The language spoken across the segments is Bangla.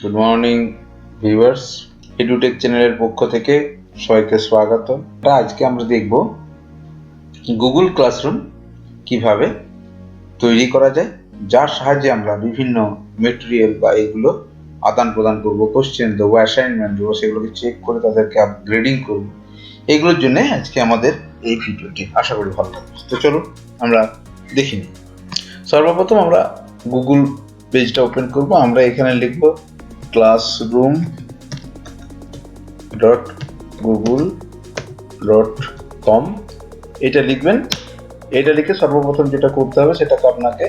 গুড মর্নিং ভিউয়ার্স, এডুটেক চ্যানেলের পক্ষ থেকে সবাইকে স্বাগত। আজকে আমরা দেখব গুগল ক্লাসরুম কিভাবে তৈরি করা যায়, যার সাহায্যে আমরা বিভিন্ন মেটেরিয়াল বা এগুলো আদান প্রদান করবো, কোশ্চেন দেবো, অ্যাসাইনমেন্ট দেবো, সেগুলোকে চেক করে তাদেরকে আপগ্রেডিং করবো। এইগুলোর জন্য আজকে আমাদের এই ভিডিওটি, আশা করি ভালো লাগবে। তো চলুন আমরা দেখি নিই। সর্বপ্রথম আমরা গুগল পেজটা ওপেন করব। আমরা এখানে লিখব classroom.google.com। এটা লিখবেন। এটা লিখে সর্বপ্রথম যেটা করতে হবে সেটাকে আপনাকে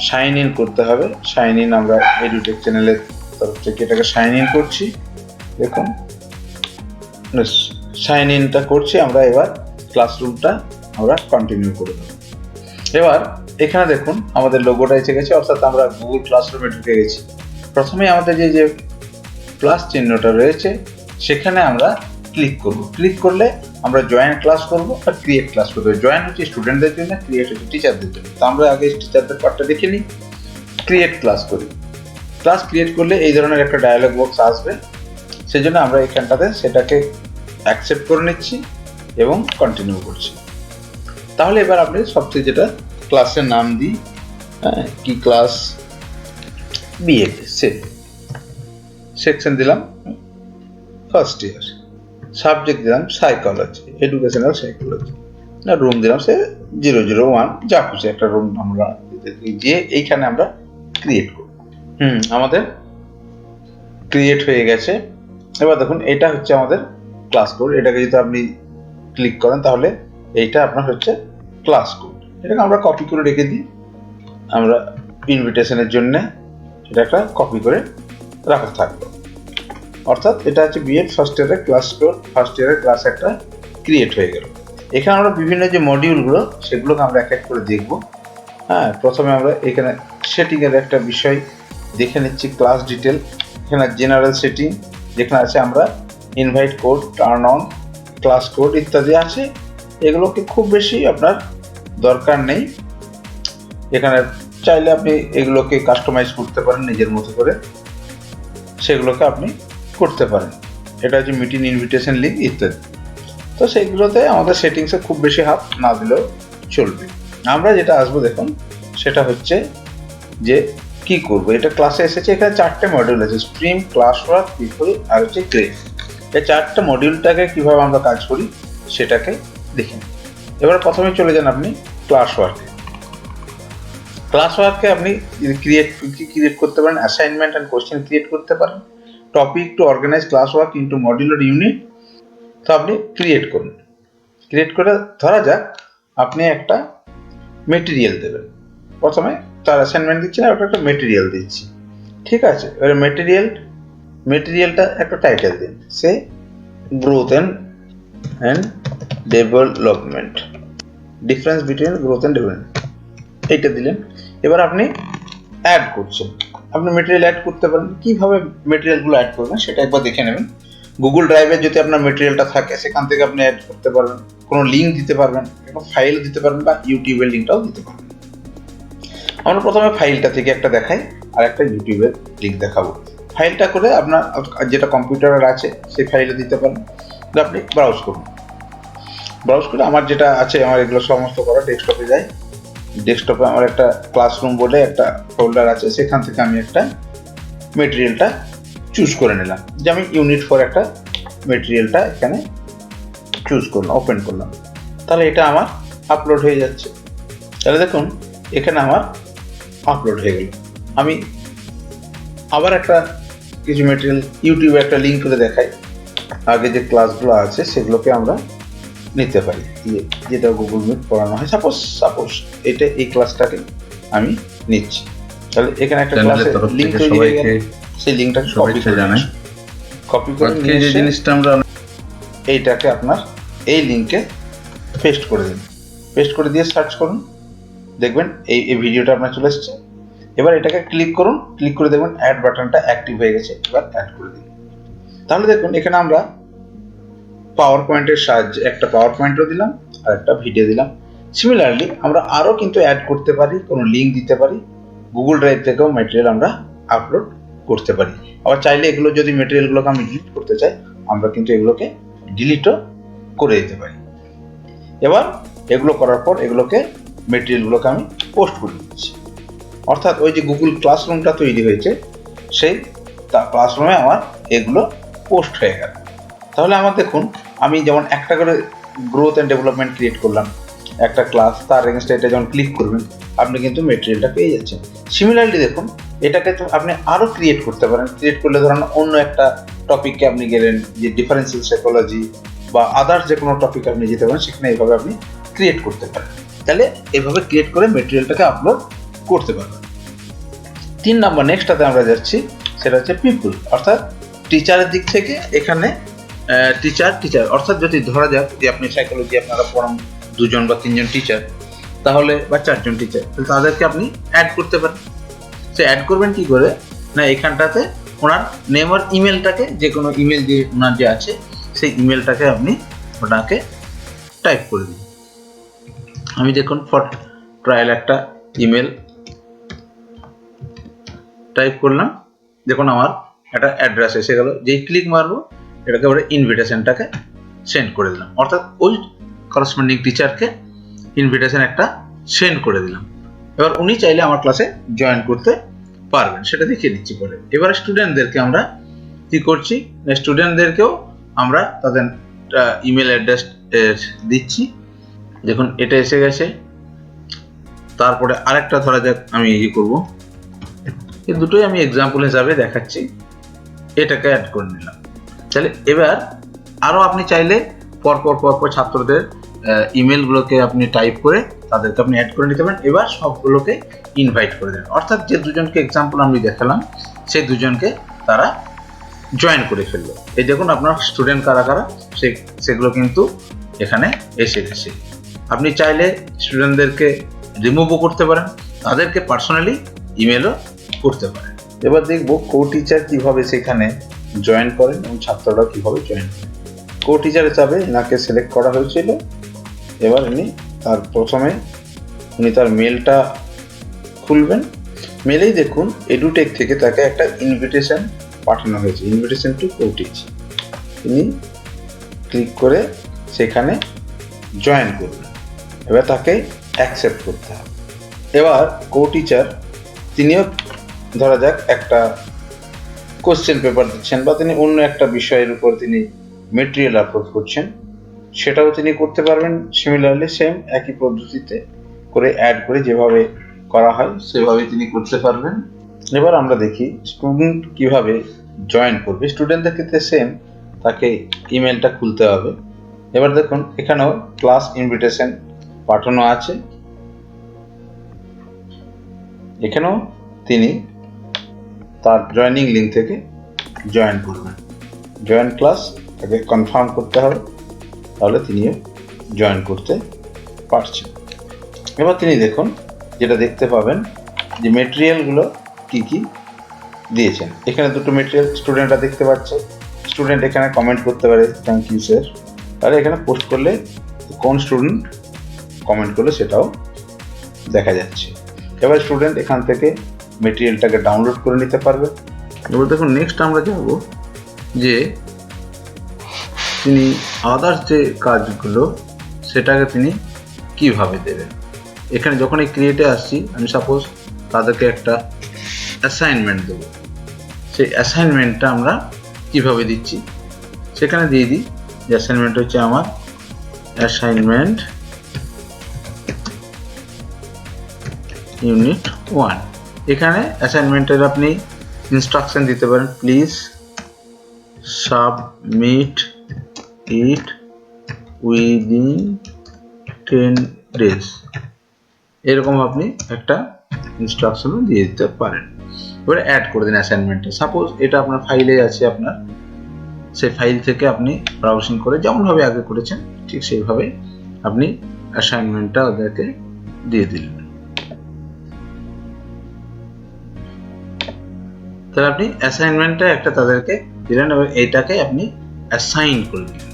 সাইন ইন করতে হবে। সাইন ইন আমরা এডুটেক চ্যানেলের তরফ থেকে এটাকে সাইন ইন করছি। দেখুন সাইন ইনটা করছি আমরা। এবার ক্লাসরুমটা আমরা কন্টিনিউ করে দেবো। এবার এখানে দেখুন আমাদের লোগোটা এসে গেছে, অর্থাৎ আমরা গুগল ক্লাসরুমে ঢুকে গেছি। প্রথমে আমাদের যে প্লাস চিহ্নটা রয়েছে সেখানে আমরা ক্লিক করব। ক্লিক করলে আমরা জয়েন ক্লাস করব আর ক্রিয়েট ক্লাস করবো। জয়েন হচ্ছে স্টুডেন্টদের জন্য, ক্রিয়েট হচ্ছে টিচারদের জন্য। তো আমরা আগে টিচারদের পার্টটা দেখে নিই। ক্রিয়েট ক্লাস করি। ক্লাস ক্রিয়েট করলে এই ধরনের একটা ডায়ালগ বক্স আসবে। সেই জন্য আমরা এখানটাতে সেটাকে অ্যাকসেপ্ট করে নিচ্ছি এবং কন্টিনিউ করছি। তাহলে এবার আপনি সবচেয়ে যেটা ক্লাসের নাম দিই, কি ক্লাস, বিএড সেকশন দিলাম ফার্স্ট ইয়ার, সাবজেক্ট দিলাম সাইকোলজি, এডুকেশনাল সাইকোলজি, না রুম দিলাম সে 001, যা খুশি একটা রুম আমরা দিয়ে এইখানে আমরা ক্রিয়েট করব। আমাদের ক্রিয়েট হয়ে গেছে। এবার দেখুন এটা হচ্ছে আমাদের ক্লাস কোড। এটাকে যদি আপনি ক্লিক করেন তাহলে এইটা আপনার হচ্ছে ক্লাস কোড। এটাকে আমরা কপি করে রেখে দিই। আমরা ইনভিটেশনের জন্য এটা একটা কপি করে রাখা থাকলো। অর্থাৎ এটা হচ্ছে বিএড ফার্স্ট ইয়ারের ক্লাস কোড, ফার্স্ট ইয়ারের ক্লাস একটা ক্রিয়েট হয়ে গেল। এখানে আমরা বিভিন্ন যে মডিউলগুলো সেগুলোকে আমরা এক এক করে দেখব। প্রথমে আমরা এখানে সেটিংয়ের একটা বিষয় দেখে নিচ্ছি, ক্লাস ডিটেল। এখানে জেনারেল সেটিং যেখানে আছে আমরা invite code, turn on, class code ইত্যাদি আছে। এগুলোকে খুব বেশি আপনার দরকার নেই। এখানে চাইলে আপনি এগুলোকে কাস্টমাইজ করতে পারেন নিজের মতো করে, সেগুলোকে আপনি করতে পারেন। এটা হচ্ছে মিটিং ইনভিটেশন লিঙ্ক ইত্যাদি। তো সেইগুলোতে আমাদের সেটিংসে খুব বেশি হাত না দিলেও চলবে। আমরা যেটা আসবো দেখুন সেটা হচ্ছে যে কি করব। এটা ক্লাসে এসেছে, এখানে 4টে মডিউল আছে, স্ট্রিম, ক্লাস ওয়ার্ক, পিপল আর হচ্ছে গ্রেড। এই 4টে মডিউলটাকে কিভাবে আমরা কাজ করি সেটাকে দেখে নিই। এবার প্রথমে চলে যান আপনি ক্লাস ওয়ার্কে। ক্লাস ওয়ার্কে আপনি ক্রিয়েট করতে পারেন, অ্যাসাইনমেন্ট অ্যান্ড কোশ্চেন ক্রিয়েট করতে পারেন, topic to organize class work into modular unit. তো আপনি ক্রিয়েট করুন। ক্রিয়েট করে ধরা যাক আপনি একটা মেটেরিয়াল দেবেন। প্রথমে তার অ্যাসাইনমেন্ট দিচ্ছি না, ওটা একটা মেটেরিয়াল দিচ্ছি। ঠিক আছে, এবার মেটেরিয়ালটা একটা টাইটেল দিন, say growth and development, difference between growth and development, এইটা দিলেন। এবার আপনি অ্যাড করছেন। আপনি মেটেরিয়াল অ্যাড করতে পারেন। কীভাবে মেটেরিয়ালগুলো অ্যাড করবেন সেটা একবার দেখে নেবেন। গুগল ড্রাইভে যদি আপনার মেটেরিয়ালটা থাকে সেখান থেকে আপনি অ্যাড করতে পারবেন, কোনো লিঙ্ক দিতে পারবেন, কোনো ফাইল দিতে পারবেন বা ইউটিউবের লিঙ্কটাও দিতে পারবেন। আমরা প্রথমে ফাইলটা থেকে একটা দেখাই আর একটা ইউটিউবের লিঙ্ক দেখাবো। ফাইলটা করে আপনার যেটা কম্পিউটারের আছে সেই ফাইলে দিতে পারেন। আপনি ব্রাউজ করুন। ব্রাউজ করে আমার যেটা আছে, আমার এগুলো সমস্ত করা ডেস্কটপে যাই। ডেস্কটপে আমার একটা ক্লাসরুম বলে একটা ফোল্ডার আছে, সেখান থেকে আমি একটা মেটেরিয়ালটা চুজ করে নিলাম। যে আমি ইউনিট 4 একটা মেটেরিয়ালটা এখানে চুজ করলাম, ওপেন করলাম। তাহলে এটা আমার আপলোড হয়ে যাচ্ছে। তাহলে দেখুন এখানে আমার আপলোড হয়ে গেল। আমি আবার একটা কিছু মেটেরিয়াল ইউটিউবে একটা লিঙ্ক করে দেখাই। আগে যে ক্লাসগুলো আছে সেগুলোকে আমরা নিতে পারি, যেটা গুগল মিট পড়ানো হয়। সাপোজ এটা এই ক্লাসটাকে আমি নিচ্ছি। তাহলে এখানে একটা ক্লাসের লিঙ্ক তৈরি হয়ে গেল। সেই লিঙ্কটাকে কপি করে নিয়ে যে জিনিসটা আমরা এইটাকে আপনার এই লিঙ্কে পেস্ট করে দিন। পেস্ট করে দিয়ে সার্চ করুন, দেখবেন এই ভিডিওটা আপনার চলে এসছে। এবার এটাকে ক্লিক করুন। ক্লিক করে দেখবেন অ্যাড বাটনটা অ্যাক্টিভ হয়ে গেছে। এবার অ্যাড করে দিন। তাহলে দেখুন এখানে আমরা পাওয়ার পয়েন্টের সাহায্যে একটা পাওয়ার পয়েন্টও দিলাম আর একটা ভিডিও দিলাম। সিমিলারলি আমরা আরও কিন্তু অ্যাড করতে পারি, কোনো লিঙ্ক দিতে পারি। গুগল ড্রাইভ থেকেও ম্যাটেরিয়াল আমরা আপলোড করতে পারি। আবার চাইলে এগুলো যদি মেটেরিয়ালগুলোকে আমি ডিলিট করতে চাই, আমরা কিন্তু এগুলোকে ডিলিটও করে দিতে পারি। এবার এগুলো করার পর এগুলোকে মেটেরিয়ালগুলোকে আমি পোস্ট করে দিচ্ছি। অর্থাৎ ওই যে গুগল ক্লাসরুমটা তৈরি হয়েছে, সেই ক্লাসরুমে আমার এগুলো পোস্ট হয়ে গেল। তাহলে আমার দেখুন, আমি যেমন একটা করে গ্রোথ অ্যান্ড ডেভেলপমেন্ট ক্রিয়েট করলাম, একটা ক্লাস, তার এগেনস্টে এটা যখন ক্লিক করবেন আপনি কিন্তু মেটেরিয়ালটা পেয়ে যাচ্ছেন। সিমিলারলি দেখুন, এটাকে তো আপনি আরও ক্রিয়েট করতে পারেন। ক্রিয়েট করলে ধরুন অন্য একটা টপিককে আপনি গেলেন, যে ডিফারেন্সিয়াল সাইকোলজি বা আদার্স যে কোনো টপিক আপনি যেতে পারেন, সেখানে এইভাবে আপনি ক্রিয়েট করতে পারেন। তাহলে এভাবে ক্রিয়েট করে মেটেরিয়ালটাকে আপলোড করতে পারবেন। 3 নম্বর নেক্সটটাতে আমরা যাচ্ছি, সেটা হচ্ছে পিপল, অর্থাৎ টিচারের দিক থেকে। এখানে টিচার অর্থাৎ যদি ধরা যাক যে আপনি সাইকোলজি আপনারা পড়ান 2 জন বা 3 জন টিচার, তাহলে বা 4 জন টিচার, তাহলে তাদেরকে আপনি অ্যাড করতে পারেন। সে অ্যাড করবেন কি করে না, এখানটাতে ওনার নেম আর ইমেলটাকে, যে কোনো ইমেল যে ওনার যে আছে সেই ইমেলটাকে আপনি ওনাকে টাইপ করে দিন। আমি দেখুন ফর ট্রায়াল একটা ইমেল টাইপ করলাম, দেখুন আমার একটা অ্যাড্রেস এসে গেল। যেই ক্লিক মারবো এটাকে আমরা ইনভিটেশনটাকে সেন্ড করে দিলাম, অর্থাৎ ওই করসপন্ডিং টিচারকে ইনভিটেশন একটা সেন্ড করে দিলাম। এবার উনি চাইলে আমার ক্লাসে জয়েন করতে পারবেন, সেটা দেখিয়ে দিচ্ছি পরে। এবার স্টুডেন্টদেরকে আমরা কি করছি, স্টুডেন্টদেরকেও আমরা তাদের ইমেল অ্যাড্রেস দিচ্ছি। দেখুন এটা এসে গেছে। তারপরে আরেকটা ধরা যাক আমি করব, এই দুটোই আমি এক্সাম্পল হিসাবে দেখাচ্ছি। এটাকে অ্যাড করে নিলাম। তাহলে এবার আরও আপনি চাইলে পরপর ছাত্রদের ইমেলগুলোকে আপনি টাইপ করে তাদেরকে আপনি অ্যাড করে নিতে পারেন। এবার সবগুলোকে ইনভাইট করে দেন, অর্থাৎ যে দুজনকে এক্সাম্পল আমি দেখালাম সেই দুজনকে তারা জয়েন করে ফেললো। এই দেখুন আপনার স্টুডেন্ট কারা কারা সেগুলো কিন্তু এখানে এসে গেছে। আপনি চাইলে স্টুডেন্টদেরকে রিমুভও করতে পারেন, তাদেরকে পার্সোনালি ইমেলও করতে পারেন। এবার দেখবো কো টিচার কিভাবে সেখানে জয়েন করেন এবং ছাত্ররা কিভাবে জয়েন করেন। কো টিচার হিসাবে এনাকে সিলেক্ট করা হয়েছিল। এবার তার প্রথমে উনি তার মেলটা খুলবেন। মেলেই দেখুন এডুটেক থেকে তাকে একটা ইনভিটেশন পাঠানো হয়েছে, ইনভিটেশন টু কো টিচ। তিনি ক্লিক করে সেখানে জয়েন করবেন। এবার তাকে অ্যাকসেপ্ট করতে হবে। এবার কো টিচার তিনিও ধরা যাক একটা কোশ্চেন পেপার দিচ্ছেন, বা তিনি অন্য একটা বিষয়ের উপর তিনি মেটেরিয়াল আপলোড করছেন, সেটাও তিনি করতে পারবেন। সিমিলারলি সেম একই পদ্ধতিতে করে অ্যাড করে যেভাবে করা হয় সেভাবে তিনি করতে পারবেন। এবার আমরা দেখি স্টুডেন্ট কিভাবে জয়েন করবে। স্টুডেন্টদের ক্ষেত্রে সেম, তাকে ইমেলটা খুলতে হবে। এবার দেখুন এখানেও ক্লাস ইনভিটেশন পাঠানো আছে, এখানেও তিনি তার জয়েনিং লিঙ্ক থেকে জয়েন করবেন। জয়েন ক্লাস তাকে কনফার্ম করতে হবে, তাহলে তিনিও জয়েন করতে পারছেন। এবার তিনি দেখুন যেটা দেখতে পাবেন যে মেটেরিয়ালগুলো কি কি দিয়েছেন। এখানে দুটো মেটেরিয়াল স্টুডেন্টরা দেখতে পাচ্ছে। স্টুডেন্ট এখানে কমেন্ট করতে পারে থ্যাংক ইউ স্যার, তাহলে এখানে পোস্ট করলে কোন স্টুডেন্ট কমেন্ট করলে সেটাও দেখা যাচ্ছে। এবার স্টুডেন্ট এখান থেকে মেটেরিয়ালটাকে ডাউনলোড করে নিতে পারবে। এবার দেখুন নেক্সট আমরা যাব যে তিনি আদার্স যে কাজগুলো সেটাকে তিনি কিভাবে দেবেন। এখানে যখন এই ক্রিয়েটে আসছি, আমি সাপোজ তাদেরকে একটা অ্যাসাইনমেন্ট দেবো। সেই অ্যাসাইনমেন্টটা আমরা কিভাবে দিচ্ছি সেখানে দিয়ে দিই যে অ্যাসাইনমেন্ট হচ্ছে আমার অ্যাসাইনমেন্ট ইউনিট 1। এখানে অ্যাসাইনমেন্টের আপনি ইনস্ট্রাকশন দিতে পারেন, please submit it within 10 days, এরকম আপনি একটা ইনস্ট্রাকশনও দিয়ে দিতে পারেন। এবারে অ্যাড করে দিন অ্যাসাইনমেন্টে। সাপোজ এটা আপনার ফাইলে আছে, আপনার সেই ফাইল থেকে আপনি ব্রাউজিং করে যেমনভাবে আগে করেছেন ঠিক সেইভাবে আপনি অ্যাসাইনমেন্টটা ওদেরকে দিয়ে দিলেন। তাহলে আপনি অ্যাসাইনমেন্টটা একটা তাদেরকে দিলেন এবং এইটাকে আপনি অ্যাসাইন করে দিলেন।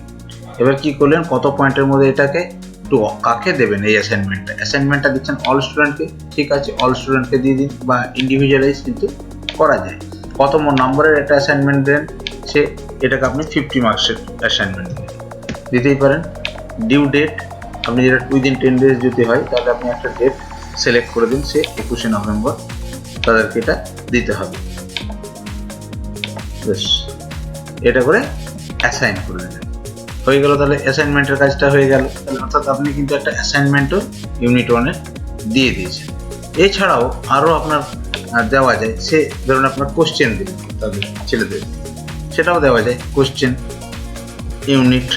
এবার কি করলেন, কত পয়েন্টের মধ্যে এটাকে একটু কাকে দেবেন এই অ্যাসাইনমেন্টটা দিচ্ছেন অল স্টুডেন্টকে, ঠিক আছে অল স্টুডেন্টকে দিয়ে দিন, বা ইন্ডিভিজুয়ালাইজ কিন্তু করা যায়। কত নম্বরের একটা অ্যাসাইনমেন্ট দেন, সে এটাকে আপনি 50 মার্কসের অ্যাসাইনমেন্ট দিতেই পারেন। ডিউ ডেট আপনি যেটা উইদিন 10 ডেজ যদি হয় তাহলে আপনি একটা ডেট সিলেক্ট করে দিন, সে 21শে নভেম্বর তাদেরকে এটা দিতে হবে। বেশ, এটা করে অ্যাসাইন করে দেবেন, হয়ে গেল। তাহলে অ্যাসাইনমেন্টের কাজটা হয়ে গেল। তাহলে অর্থাৎ আপনি কিন্তু একটা অ্যাসাইনমেন্টও ইউনিট 1-এ দিয়ে দিয়েছেন। এছাড়াও আরও আপনার দেওয়া যায়, সে ধরুন আপনার কোশ্চেন দিলেন তাদের ছেলেদের, সেটাও দেওয়া যায়। কোশ্চেন ইউনিট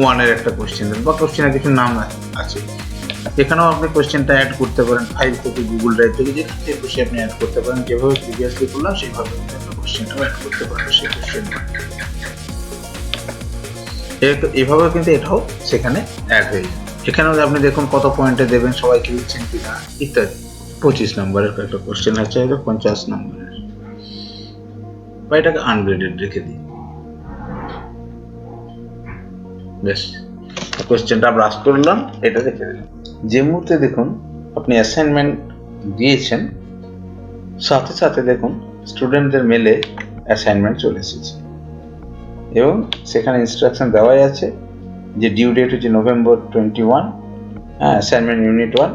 1-এর একটা কোশ্চেন দেন, বা কোশ্চেনের কিছু নাম আছে, এখানেও আপনি কোশ্চেনটা অ্যাড করতে পারেন। ফাইল থেকে, গুগল ড্রাইভ থেকে, যেখান থেকে খুশি আপনি অ্যাড করতে পারেন। যেভাবে প্রিভিয়াসলি করলাম সেইভাবে আপনি কোশ্চেনটাও অ্যাড করতে পারেন সেই কোশ্চেনটা। এভাবে কিন্তু এটাও সেখানে অ্যাড হয়ে যায়। এখানেও আপনি দেখুন কত পয়েন্টে দেবেন, সবাইকে দিচ্ছেন কিনা ইত্যাদি। 25 নম্বরের একটা কোশ্চেন আছে, 50 নম্বরের, বা এটাকে আনগ্রেডেড রেখে দিই। বেশ, কোশ্চেনটা ব্রাশ করলাম, এটা রেখে দিলাম। যে মুহূর্তে দেখুন আপনি অ্যাসাইনমেন্ট দিয়েছেন, সাথে সাথে দেখুন স্টুডেন্টদের মেলে অ্যাসাইনমেন্ট চলে এসেছে, এবং সেখানে ইনস্ট্রাকশন দেওয়াই আছে যে ডিউ ডেট হচ্ছে November 21, assignment unit 1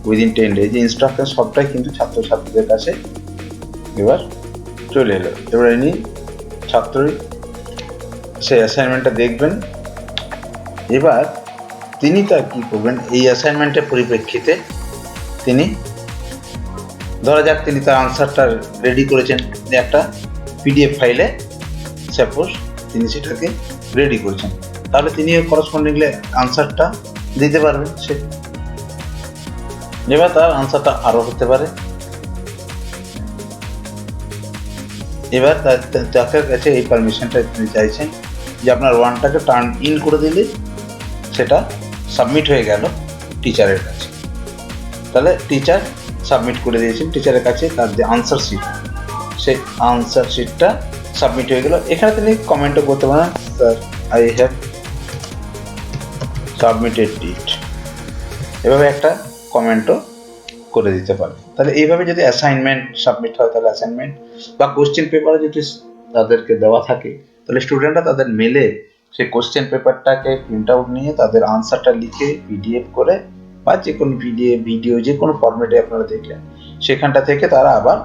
within 10 days. এই ইনস্ট্রাকশন সবটাই কিন্তু ছাত্রছাত্রীদের কাছে এবার চলে এলো। এবার ইনি ছাত্রই সেই অ্যাসাইনমেন্টটা দেখবেন। এবার তিনি তার কী করবেন, এই অ্যাসাইনমেন্টের পরিপ্রেক্ষিতে তিনি, ধরা যাক তিনি তার আনসারটা রেডি করেছেন একটা পিডিএফ ফাইলে, সাপোজ তিনি সেটাকে রেডি করেছেন, তাহলে তিনি করসপন্ডিংলি আনসারটা দিতে পারবেন। সে এবার তার আনসারটা আরও হতে পারে। এবার তার কাছে এই পারমিশনটা তিনি চাইছেন যে আপনার 1টাকে টার্ন ইন করে দিলে সেটা সাবমিট হয়ে গেল টিচারের কাছে। তাহলে টিচার সাবমিট করে দিয়েছেন টিচারের কাছে তার যে আনসার শিট, সেই আনসার শিটটা সাবমিট হয়ে গেল। এখানে তিনি কমেন্টও করতে পারেন, স্যার আই হ্যাভ সাবমিটেড ইট, এভাবে একটা কমেন্টও করে দিতে পারে। তাহলে এইভাবে যদি অ্যাসাইনমেন্ট সাবমিট হয়, তাহলে অ্যাসাইনমেন্ট বা কোশ্চেন পেপারে যদি তাদেরকে দেওয়া থাকে, তাহলে স্টুডেন্টরা তাদের মেলে সেই কোশ্চেন পেপারটাকে প্রিন্ট আউট নিয়ে তাদের আনসারটা লিখে পিডিএফ করে, বা যে কোনো পিডিএফ ভিডিও যে কোনো ফরম্যাটে আপনারা দেখলেন, সেখানটা থেকে তারা আবার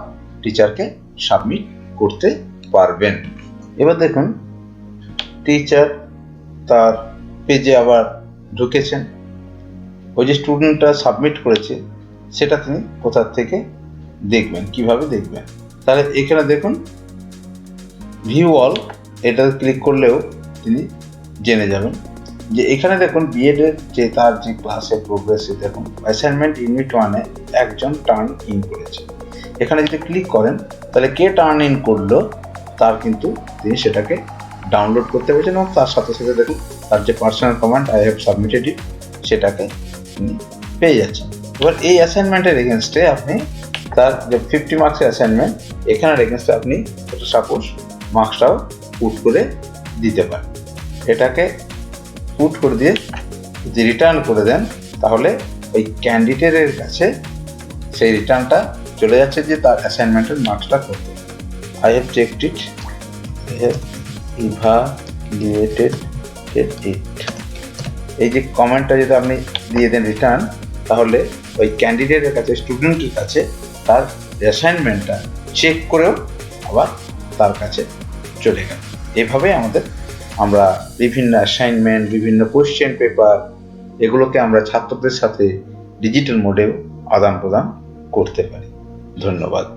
টিচারকে সাবমিট করতে পারবেন। এবার দেখুন টিচার তার পেজে আবার ঢুকেছেন, ওই যে স্টুডেন্টটা সাবমিট করেছে সেটা তিনি কোথা থেকে দেখবেন, কিভাবে দেখবেন। তাহলে এখানে দেখুন ভিউ অল, এটা ক্লিক করলেও তিনি জেনে যাবেন যে এখানে দেখুন বিএড এর যে তার যে ক্লাসের প্রোগ্রেসে দেখুন অ্যাসাইনমেন্ট ইউনিট 1-এ একজন টার্ন ইন করেছে। এখানে যদি ক্লিক করেন তাহলে কে টার্ন ইন করলো তার কিন্তু তিনি সেটাকে ডাউনলোড করতে পেরেছেন, এবং তার সাথে সাথে দেখুন তার যে personal comment I have submitted it সেটাকে তিনি পেয়ে যাচ্ছেন। এবার এই অ্যাসাইনমেন্টের এগেনস্টে আপনি তার যে 50 মার্কসের অ্যাসাইনমেন্ট, এখানের এগেনস্টে আপনি সাপোজ মার্কসটাও পুট করে দিতে পারেন। এটাকে পুট করে দিয়ে যদি রিটার্ন করে দেন, তাহলে ওই ক্যান্ডিডেটের কাছে সেই রিটার্নটা চলে যাচ্ছে যে তার অ্যাসাইনমেন্টের মার্কসটা করতে। I have checked it, I have evaluated it, এই যে কমেন্টটা যদি আপনি দিয়ে দেন রিটার্ন, তাহলে ওই ক্যান্ডিডেটের কাছে, স্টুডেন্টের কাছে তার অ্যাসাইনমেন্টটা চেক করেও আবার তার কাছে চলে গেল। এভাবে আমরা বিভিন্ন অ্যাসাইনমেন্ট, বিভিন্ন কোশ্চেন পেপার, এগুলোকে আমরা ছাত্রদের সাথে ডিজিটাল মোডেও আদান প্রদান করতে পারি। ধন্যবাদ।